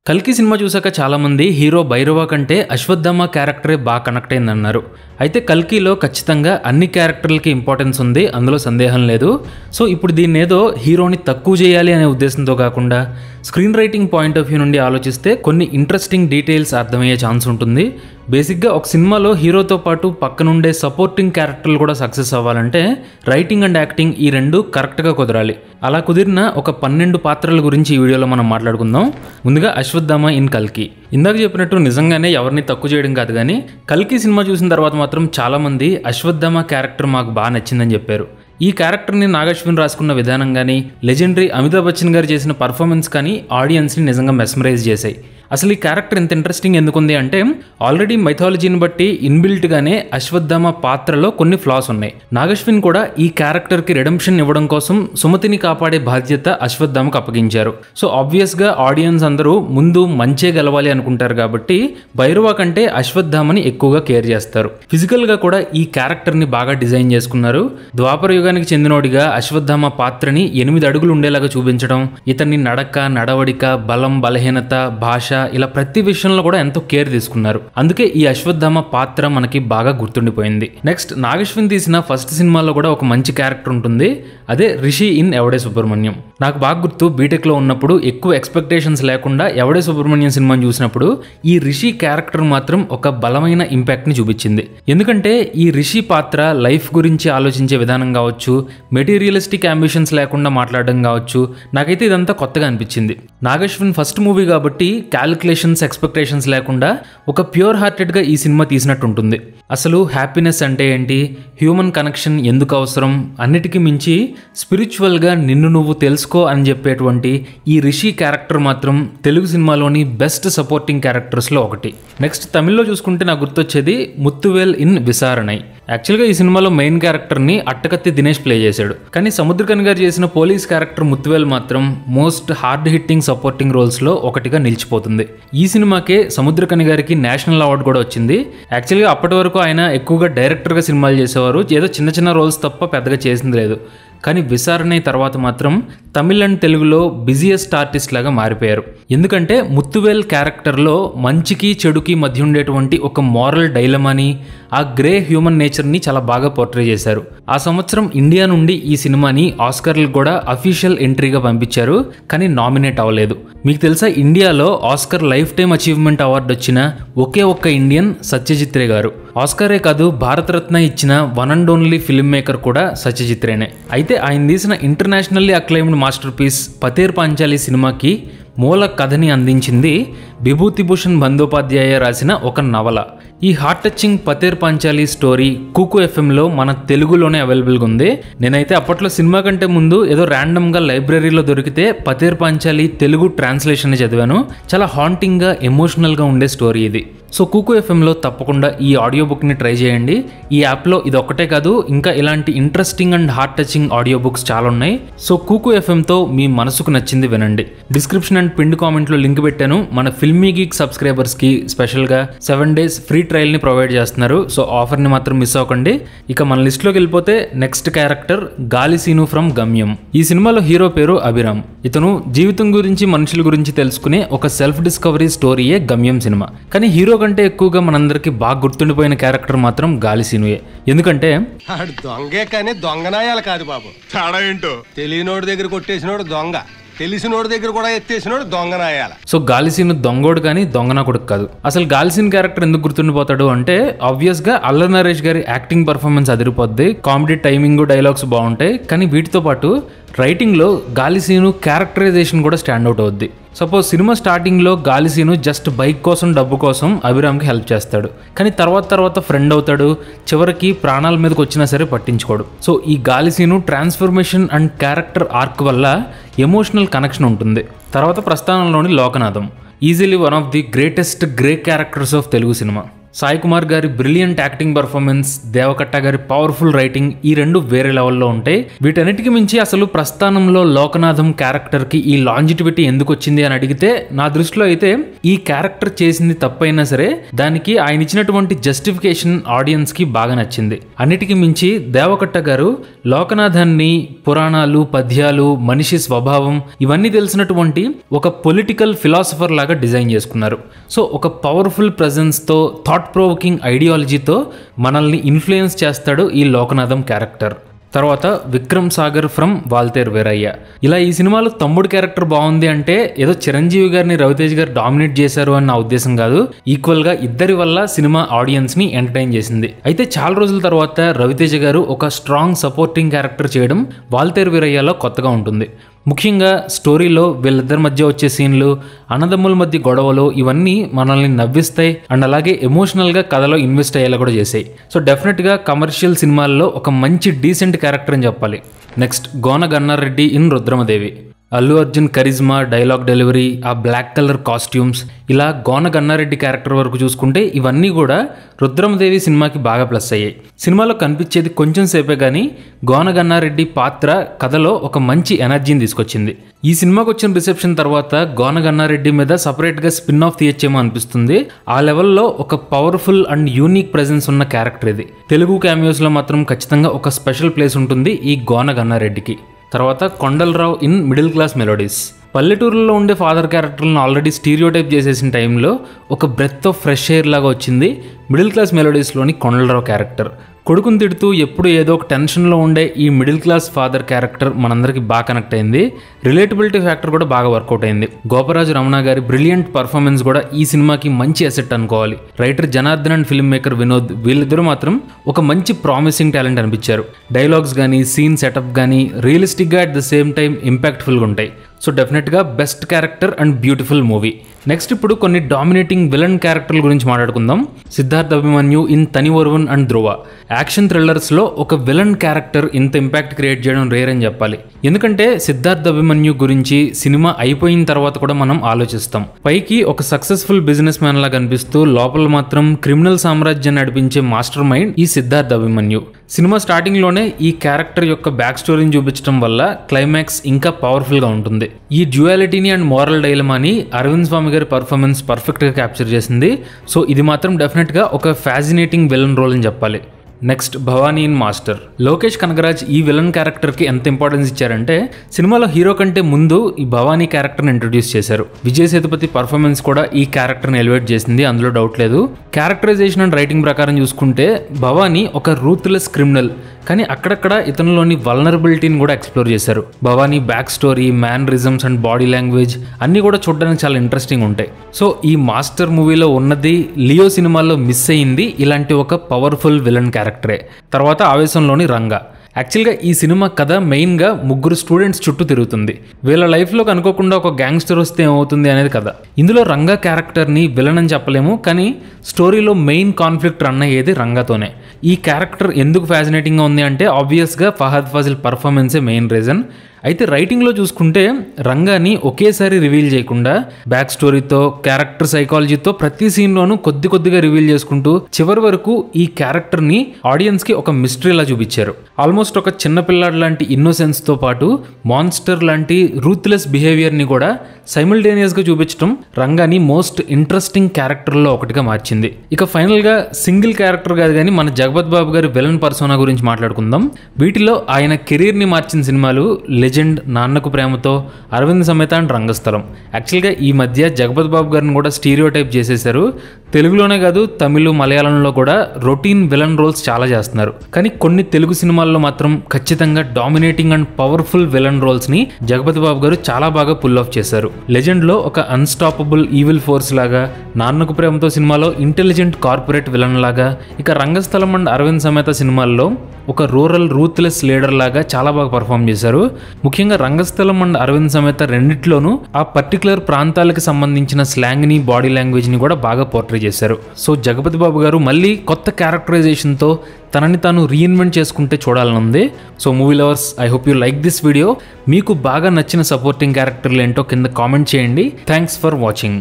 కల్కి సినిమా చూసాక చాలామంది హీరో భైరవ కంటే అశ్వత్థామ క్యారెక్టరే బాగా కనెక్ట్ అయిందన్నారు. అయితే కల్కిలో ఖచ్చితంగా అన్ని క్యారెక్టర్లకి ఇంపార్టెన్స్ ఉంది, అందులో సందేహం లేదు. సో ఇప్పుడు దీన్ని ఏదో హీరోని తక్కువ చేయాలి అనే ఉద్దేశంతో కాకుండా screen writing point of view నుండి ఆలోచిస్తే కొన్ని ఇంట్రెస్టింగ్ డీటెయిల్స్ అర్థమయ్యే ఛాన్స్ ఉంటుంది. బేసిక్గా ఒక సినిమాలో హీరోతో పాటు పక్కనుండే సపోర్టింగ్ క్యారెక్టర్లు కూడా సక్సెస్ అవ్వాలంటే రైటింగ్ అండ్ యాక్టింగ్ ఈ రెండు కరెక్ట్గా కుదరాలి. అలా కుదిరిన ఒక 12 పాత్రల గురించి ఈ వీడియోలో మనం మాట్లాడుకుందాం. ముందుగా అశ్వత్థామ ఇన్ కల్కి. ఇందాక చెప్పినట్టు నిజంగానే ఎవరిని తక్కువ చేయడం కాదు, కానీ కల్కి సినిమా చూసిన తర్వాత మాత్రం చాలామంది అశ్వత్థామ క్యారెక్టర్ మాకు బాగా నచ్చిందని చెప్పారు. ఈ క్యారెక్టర్ని నాగశ్విన్ రాసుకున్న విధానం కానీ, లెజెండరీ అమితాబ్ బచ్చన్ గారు చేసిన పర్ఫార్మెన్స్ కానీ ఆడియన్స్ని నిజంగా మెస్మరైజ్ చేశాయి. అసలు ఈ క్యారెక్టర్ ఎంత ఇంట్రెస్టింగ్ ఎందుకుంది అంటే, ఆల్రెడీ మైథాలజీని బట్టి ఇన్బిల్ట్గానే అశ్వత్థామ పాత్రలో కొన్ని ఫ్లాస్ ఉన్నాయి. నాగశ్విన్ కూడా ఈ క్యారెక్టర్కి రెడెంప్షన్ ఇవ్వడం కోసం సుమతిని కాపాడే బాధ్యత అశ్వత్థామకు అప్పగించారు. సో ఆబ్వియస్గా ఆడియన్స్ అందరూ ముందు మంచే గెలవాలి అనుకుంటారు కాబట్టి భైరవ కంటే అశ్వత్థామని ఎక్కువగా కేర్ చేస్తారు. ఫిజికల్గా కూడా ఈ క్యారెక్టర్ని బాగా డిజైన్ చేసుకున్నారు. ద్వాపర యుగానికి చెందినోడిగా అశ్వత్థామ పాత్రని 8 అడుగులు ఉండేలాగా చూపించడం, ఇతన్ని నడక, నడవడిక, బలం, బలహీనత, భాష ఇలా ప్రతి విషయంలో కూడా ఎంతో కేర్ తీసుకున్నారు. అందుకే ఈ అశ్వత్థామ పాత్ర మనకి బాగా గుర్తుండిపోయింది. నెక్స్ట్, నాగశ్విన్ తీసిన ఫస్ట్ సినిమాలో కూడా ఒక మంచి క్యారెక్టర్ ఉంటుంది, అదే రిషి ఇన్ ఎవడే సుబ్రహ్మణ్యం. నాకు బాగా గుర్తు, బీటెక్లో ఉన్నప్పుడు ఎక్కువ ఎక్స్పెక్టేషన్స్ లేకుండా ఎవడే సుబ్రహ్మణ్యం సినిమాని చూసినప్పుడు ఈ రిషి క్యారెక్టర్ మాత్రం ఒక బలమైన ఇంపాక్ట్ని చూపించింది. ఎందుకంటే ఈ రిషి పాత్ర లైఫ్ గురించి ఆలోచించే విధానం కావచ్చు, మెటీరియలిస్టిక్ అంబిషన్స్ లేకుండా మాట్లాడడం కావచ్చు, నాకైతే ఇదంతా కొత్తగా అనిపించింది. నాగశ్విన్ ఫస్ట్ మూవీ కాబట్టి క్యాలిక్యులేషన్స్, ఎక్స్పెక్టేషన్స్ లేకుండా ఒక ప్యూర్ హార్టెడ్గా ఈ సినిమా తీసినట్టు ఉంటుంది. అసలు హ్యాపీనెస్ అంటే ఏంటి, హ్యూమన్ కనెక్షన్ ఎందుకు అవసరం, అన్నిటికీ మించి స్పిరిచువల్గా నిన్ను నువ్వు తెలుసుకో అని చెప్పేటువంటి ఈ రిషి క్యారెక్టర్ మాత్రం తెలుగు సినిమాలోని బెస్ట్ సపోర్టింగ్ క్యారెక్టర్స్లో ఒకటి. నెక్స్ట్, తమిళ్లో చూసుకుంటే నాకు గుర్తొచ్చేది ముత్తువేల్ ఇన్ విసారణై. యాక్చువల్గా ఈ సినిమాలో మెయిన్ క్యారెక్టర్ని అట్టకత్తి దినేష్ ప్లే చేశాడు, కానీ సముద్రకని గారు చేసిన పోలీస్ క్యారెక్టర్ ముత్తువేల్ మాత్రం మోస్ట్ హార్డ్ హిట్టింగ్ సపోర్టింగ్ రోల్స్లో ఒకటిగా నిలిచిపోతుంది. ఈ సినిమాకే సముద్రకని గారికి నేషనల్ అవార్డు కూడా వచ్చింది. యాక్చువల్గా అప్పటి వరకు ఆయన ఎక్కువగా డైరెక్టర్గా సినిమాలు చేసేవారు, ఏదో చిన్న చిన్న రోల్స్ తప్ప పెద్దగా చేసింది లేదు. కానీ విసారణై తర్వాత మాత్రం తమిళ్ అండ్ తెలుగులో బిజియెస్ట్ ఆర్టిస్ట్ లాగా మారిపోయారు. ఎందుకంటే ముత్తువేల్ క్యారెక్టర్లో మంచికి చెడుకి మధ్య ఉండేటువంటి ఒక మారల్ డైలమాని, ఆ గ్రే హ్యూమన్ నేచర్ని చాలా బాగా పోర్ట్రే చేశారు. ఆ సంవత్సరం ఇండియా నుండి ఈ సినిమాని ఆస్కర్లకు కూడా అఫీషియల్ ఎంట్రీగా పంపించారు, కానీ నామినేట్ అవ్వలేదు. మీకు తెలుసా, ఇండియాలో Oscar lifetime achievement award వచ్చిన ఒకే ఒక్క ఇండియన్ సత్యజిత్ రే గారు. ఆస్కరే కాదు, భారతరత్న ఇచ్చిన one and only film maker కూడా సత్యజిత్ రేనే. అయితే ఆయన తీసిన internationally acclaimed masterpiece Pather Panchali సినిమాకి మూల కథని అందించింది విభూతిభూషణ్ బందోపాధ్యాయ రాసిన ఒక నవల. ఈ heart touching Pather Panchali story Kuku ఎఫ్ఎంలో మన తెలుగులోనే అవైలబుల్గా ఉంది. నేనైతే అప్పట్లో సినిమా కంటే ముందు ఏదో ర్యాండమ్గా లైబ్రరీలో దొరికితే పతేర్ పాంచాలి తెలుగు ట్రాన్స్లేషన్ చదివాను. చాలా హాంటింగ్గా, ఎమోషనల్గా ఉండే స్టోరీ ఇది. సో కుకు ఎఫ్ఎంలో తప్పకుండా ఈ ఆడియో బుక్ని ట్రై చేయండి. ఈ యాప్లో ఇది ఒక్కటే కాదు, ఇంకా ఇలాంటి interesting and heart touching audio books చాలా ఉన్నాయి. సో కుకు ఎఫ్ఎంతో మీ మనసుకు నచ్చింది వినండి. డిస్క్రిప్షన్ అండ్ పిన్ కామెంట్లో లింక్ పెట్టాను. మన ఫిల్మీ గీక్ సబ్స్క్రైబర్స్కి స్పెషల్గా 7 days ఫ్రీ ట్రయల్ని ప్రొవైడ్ చేస్తున్నారు. సో ఆఫర్ని మాత్రం మిస్ అవ్వకండి. ఇక మన లిస్ట్లోకి వెళ్ళిపోతే నెక్స్ట్ క్యారెక్టర్ గాలి సీను ఫ్రమ్ గమ్యం. ఈ సినిమాలో హీరో పేరు అభిరామ్. ఇతను జీవితం గురించి, మనుషుల గురించి తెలుసుకునే ఒక సెల్ఫ్ డిస్కవరీ స్టోరీయే గమ్యం సినిమా. కానీ హీరో కంటే ఎక్కువగా మనందరికి బాగా గుర్తుండిపోయిన క్యారెక్టర్ మాత్రం గాలి సీనుయే. ఎందుకంటే దొంగే కానీ దొంగనాయాలు కాదు బాబు, తేడా ఏంటో. తెలియనోడి దగ్గర కొట్టేసినోడు దొంగ, తెలిసినోడి దగ్గర కూడా ఎత్తేసినోడు దొంగనాయాల. సో గాలిసీను దొంగోడు కానీ దొంగనా కొడుకు కాదు. అసలు గాలిసీన్ క్యారెక్టర్ ఎందుకు గుర్తుండిపోతాడు అంటే, ఆబ్వియస్ గా అల్లరి నరేష్ గారి యాక్టింగ్ పర్ఫార్మెన్స్ అదిరిపోద్ది, కామెడీ టైమింగ్, డైలాగ్స్ బాగుంటాయి. కానీ వీటితో పాటు రైటింగ్లో గాలిసీను క్యారెక్టరైజేషన్ కూడా స్టాండ్అవుట్ అవుద్ది. సపోజ్ సినిమా స్టార్టింగ్లో గాలిసీను జస్ట్ బైక్ కోసం, డబ్బు కోసం అభిరామ్కి హెల్ప్ చేస్తాడు, కానీ తర్వాత ఫ్రెండ్ అవుతాడు. చివరికి ప్రాణాల మీదకి వచ్చినా సరే పట్టించుకోడు. సో ఈ గాలిసీను ట్రాన్స్ఫర్మేషన్ అండ్ క్యారెక్టర్ ఆర్క్ వల్ల ఎమోషనల్ కనెక్షన్ ఉంటుంది. తర్వాత ప్రస్థానంలోని Lokanatham, easily one of the greatest grey characters of Telugu cinema. Sai Kumar గారి బ్రిలియంట్ యాక్టింగ్ పర్ఫార్మెన్స్, దేవకట్ట గారి పవర్ఫుల్ రైటింగ్, ఈ రెండు వేరే లెవెల్లో ఉంటాయి. వీటన్నిటికీ మించి అసలు ప్రస్థానంలో లోకనాథం క్యారెక్టర్ కి ఈ లాంజిటివిటీ ఎందుకు వచ్చింది అని అడిగితే నా దృష్టిలో అయితే ఈ క్యారెక్టర్ చేసింది తప్పైనా సరే దానికి ఆయన ఇచ్చినటువంటి జస్టిఫికేషన్ ఆడియన్స్ కి బాగా నచ్చింది. అన్నిటికీ మించి దేవకట్ట గారు లోకనాథాన్ని పురాణాలు, పద్యాలు, మనిషి స్వభావం ఇవన్నీ తెలిసినటువంటి ఒక పొలిటికల్ ఫిలాసఫర్ లాగా డిజైన్ చేసుకున్నారు. సో ఒక పవర్ఫుల్ ప్రెజెన్స్ తో, థాట్ ప్రొవోకింగ్ ఐడియాలజీతో మనల్ని ఇన్ఫ్లుయెన్స్ చేస్తాడు ఈ లోకనాథం క్యారెక్టర్. తర్వాత విక్రమ్ సాగర్ ఫ్రమ్ వాల్తేర్ వీరయ్య. ఇలా ఈ సినిమాలో తమ్ముడు క్యారెక్టర్ బాగుంది అంటే ఏదో చిరంజీవి గారిని రవితేజ్ గారు డామినేట్ చేశారు అని నా ఉద్దేశం కాదు. ఈక్వల్ గా ఇద్దరి వల్ల సినిమా ఆడియన్స్ ని ఎంటర్టైన్ చేసింది. అయితే చాలా రోజుల తర్వాత రవితేజ గారు ఒక స్ట్రాంగ్ సపోర్టింగ్ క్యారెక్టర్ చేయడం వాల్తేర్ వీరయ్యలో కొత్తగా ఉంటుంది. ముఖ్యంగా స్టోరీలో వీళ్ళిద్దరి మధ్య వచ్చే సీన్లు, అన్నదమ్ముల మధ్య గొడవలు ఇవన్నీ మనల్ని నవ్విస్తాయి అండ్ అలాగే ఎమోషనల్గా కథలో ఇన్వెస్ట్ అయ్యేలా కూడా చేసాయి. సో డెఫినెట్గా కమర్షియల్ సినిమాల్లో ఒక మంచి డీసెంట్ క్యారెక్టర్ అని చెప్పాలి. Next Gona Gannareddy in Rudhramadevi. Allu Arjun charisma, dialogue delivery, ఆ బ్లాక్ కలర్ కాస్ట్యూమ్స్, ఇలా గోన గన్నారెడ్డి క్యారెక్టర్ వరకు చూసుకుంటే ఇవన్నీ కూడా రుద్రమదేవి సినిమాకి బాగా ప్లస్ అయ్యాయి. సినిమాలో కనిపించేది కొంచెం సేపే కానీ గోన గన్నారెడ్డి పాత్ర కథలో ఒక మంచి ఎనర్జీని తీసుకొచ్చింది. ఈ సినిమాకి వచ్చిన రిసెప్షన్ తర్వాత గోన గన్నారెడ్డి మీద సపరేట్గా స్పిన్ ఆఫ్ తీయచ్చేమో అనిపిస్తుంది. ఆ లెవెల్లో ఒక పవర్ఫుల్ అండ్ యూనిక్ ప్రెజెన్స్ ఉన్న క్యారెక్టర్ ఇది. తెలుగు క్యామియోస్లో మాత్రం ఖచ్చితంగా ఒక స్పెషల్ ప్లేస్ ఉంటుంది ఈ గోన గన్నారెడ్డికి. తర్వాత Kondalarao in middle class melodies. పల్లెటూరులో ఉండే ఫాదర్ క్యారెక్టర్లను ఆల్రెడీ స్టీరియోటైప్ చేసేసిన టైంలో ఒక బ్రెత్ ఆఫ్ ఫ్రెష్ ఎయిర్ లాగా వచ్చింది మిడిల్ క్లాస్ మెలోడీస్లోని కొండలరావు క్యారెక్టర్. కొడుకుని తిడుతూ ఎప్పుడు ఏదో ఒక టెన్షన్లో ఉండే ఈ మిడిల్ క్లాస్ ఫాదర్ క్యారెక్టర్ మనందరికి బాగా కనెక్ట్ అయింది. రిలేటబిలిటీ ఫ్యాక్టర్ కూడా బాగా వర్కౌట్ అయింది. గోపరాజు రమణ గారి బ్రిలియంట్ పర్ఫార్మెన్స్ కూడా ఈ సినిమాకి మంచి అసెట్ అనుకోవాలి. Writer Janardhan and film maker Vinod వీళ్ళిద్దరూ మాత్రం ఒక మంచి ప్రామిసింగ్ టాలెంట్ అనిపించారు. డైలాగ్స్ కానీ, సీన్ సెటప్ కానీ రియలిస్టిక్గా అట్ ద సేమ్ టైం ఇంపాక్ట్ఫుల్గా ఉంటాయి. సో డెఫినెట్గా best character and beautiful movie. Next ఇప్పుడు కొన్ని డామినేటింగ్ విలన్ క్యారెక్టర్ల గురించి మాట్లాడుకుందాం. Siddharth Abhimanyu in Thani Oruvan and Dhruva. Action థ్రిల్లర్స్లో ఒక విలన్ క్యారెక్టర్ ఇంత ఇంపాక్ట్ క్రియేట్ చేయడం రేర్ అని చెప్పాలి. ఎందుకంటే సిద్ధార్థ్ అభిమన్యు గురించి సినిమా అయిపోయిన తర్వాత కూడా మనం ఆలోచిస్తాం. పైకి ఒక సక్సెస్ఫుల్ బిజినెస్ మ్యాన్ లాగా కనిపిస్తూ లోపల మాత్రం క్రిమినల్ సామ్రాజ్యాన్ని నడిపించే మాస్టర్ మైండ్ ఈ సిద్ధార్థ్ అభిమన్యు. సినిమా స్టార్టింగ్లోనే ఈ క్యారెక్టర్ యొక్క బ్యాక్ స్టోరీని చూపించడం వల్ల క్లైమాక్స్ ఇంకా పవర్ఫుల్గా ఉంటుంది. ఈ డ్యూయాలిటీని అండ్ మోరల్ డైలమాని అరవింద్ స్వామి గారి పర్ఫార్మెన్స్ పర్ఫెక్ట్గా క్యాప్చర్ చేసింది. సో ఇది మాత్రం డెఫినెట్గా ఒక ఫ్యాసినేటింగ్ విలన్ రోల్ అని చెప్పాలి. Next Bhavani in master. Lokesh Kanagaraj ఈ విలన్ క్యారెక్టర్కి ఎంత ఇంపార్టెన్స్ ఇచ్చారంటే సినిమాలో హీరో కంటే ముందు ఈ భవానీ క్యారెక్టర్ని ఇంట్రొడ్యూస్ చేశారు. విజయ్ సేతుపతి పర్ఫార్మెన్స్ కూడా ఈ క్యారెక్టర్ని ఎలివేట్ చేసింది, అందులో డౌట్ లేదు. క్యారెక్టరైజేషన్ అండ్ రైటింగ్ ప్రకారం చూసుకుంటే భవానీ ఒక రూత్లెస్ క్రిమినల్, కానీ అక్కడక్కడ ఇతనిలోని వల్నరబిలిటీని కూడా ఎక్స్ప్లోర్ చేశారు. Bhavani back story, mannerisms and body language అన్నీ కూడా చూడడానికి చాలా ఇంట్రెస్టింగ్ ఉంటాయి. సో ఈ మాస్టర్ మూవీలో ఉన్నది లియో సినిమాలో మిస్ అయ్యింది ఇలాంటి ఒక పవర్ఫుల్ విలన్ క్యారెక్టరే. తర్వాత ఆవేశంలోని రంగా. యాక్చువల్గా ఈ సినిమా కథ మెయిన్గా ముగ్గురు స్టూడెంట్స్ చుట్టూ తిరుగుతుంది. వీళ్ళ లైఫ్లోకి అనుకోకుండా ఒక గ్యాంగ్స్టర్ వస్తే ఏమవుతుంది అనేది కథ. ఇందులో రంగా క్యారెక్టర్ని విలన్ అని చెప్పలేము, కానీ స్టోరీలో మెయిన్ కాన్ఫ్లిక్ట్ రన్ అయ్యేది రంగాతోనే. ఈ క్యారెక్టర్ ఎందుకు ఫ్యాసినేటింగ్గా ఉంది అంటే ఆబ్వియస్గా ఫహద్ ఫాజిల్ పర్ఫార్మెన్సే మెయిన్ రీజన్. అయితే రైటింగ్లో చూసుకుంటే రంగాని ఒకేసారి రివీల్ చేయకుండా బ్యాక్ స్టోరీతో, క్యారెక్టర్ సైకాలజీతో ప్రతి సీన్లోనూ కొద్దిగా రివీల్ చేసుకుంటూ చివరి వరకు ఈ క్యారెక్టర్ని ఆడియన్స్కి ఒక మిస్టరీలా చూపించారు. ఆల్మోస్ట్ ఒక చిన్నపిల్లాడు లాంటి ఇన్నోసెన్స్తో పాటు మాన్స్టర్ లాంటి రూత్లెస్ బిహేవియర్ని కూడా సైమల్టేనియస్గా చూపించడం రంగాని మోస్ట్ ఇంట్రెస్టింగ్ క్యారెక్టర్లో ఒకటిగా మార్చింది. ఇక ఫైనల్గా సింగిల్ క్యారెక్టర్ కాదు కానీ మన జగపత్ బాబు గారి విలన్ పర్సోనా గురించి మాట్లాడుకుందాం. వీటిలో ఆయన కెరీర్ని మార్చిన సినిమాలు legend, Nannaku Prematho, Arvind Sametha and రంగస్థలం. యాక్చువల్గా ఈ మధ్య జగపత్ బాబు గారిని కూడా స్టీరియోటైప్ చేసేశారు. తెలుగులోనే కాదు తమిళ, మలయాళంలో కూడా రొటీన్ విలన్ రోల్స్ చాలా చేస్తున్నారు. కానీ కొన్ని తెలుగు సినిమాల్లో మాత్రం ఖచ్చితంగా డామినేటింగ్ అండ్ పవర్ఫుల్ విలన్ రోల్స్ని జగపతి బాబు గారు చాలా బాగా పుల్ ఆఫ్ చేశారు. లెజెండ్లో ఒక అన్స్టాపబుల్ ఈవిల్ ఫోర్స్ లాగా, నాన్నకు ప్రేమతో సినిమాలో ఇంటెలిజెంట్ కార్పొరేట్ విలన్ లాగా, ఇక రంగస్థలం అండ్ అరవింద్ సమేత సినిమాల్లో ఒక రూరల్ రూత్లెస్ లీడర్ లాగా చాలా బాగా పర్ఫామ్ చేశారు. ముఖ్యంగా రంగస్థలం అండ్ అరవింద్ సమేత రెండిట్లోనూ ఆ పర్టికులర్ ప్రాంతాలకు సంబంధించిన స్లాంగ్ని, బాడీ లాంగ్వేజ్ని కూడా బాగా పోర్ట్రే చేశారు. సో జగపతి బాబు గారు మళ్ళీ కొత్త క్యారెక్టరైజేషన్తో తనని తాను రీఇన్వెంట్ చేసుకుంటే చూడాలని ఉంది. So movie lovers, I hope you like this video. మీకు బాగా నచ్చిన సపోర్టింగ్ క్యారెక్టర్లు ఏంటో కింద కామెంట్ చేయండి. Thanks for watching.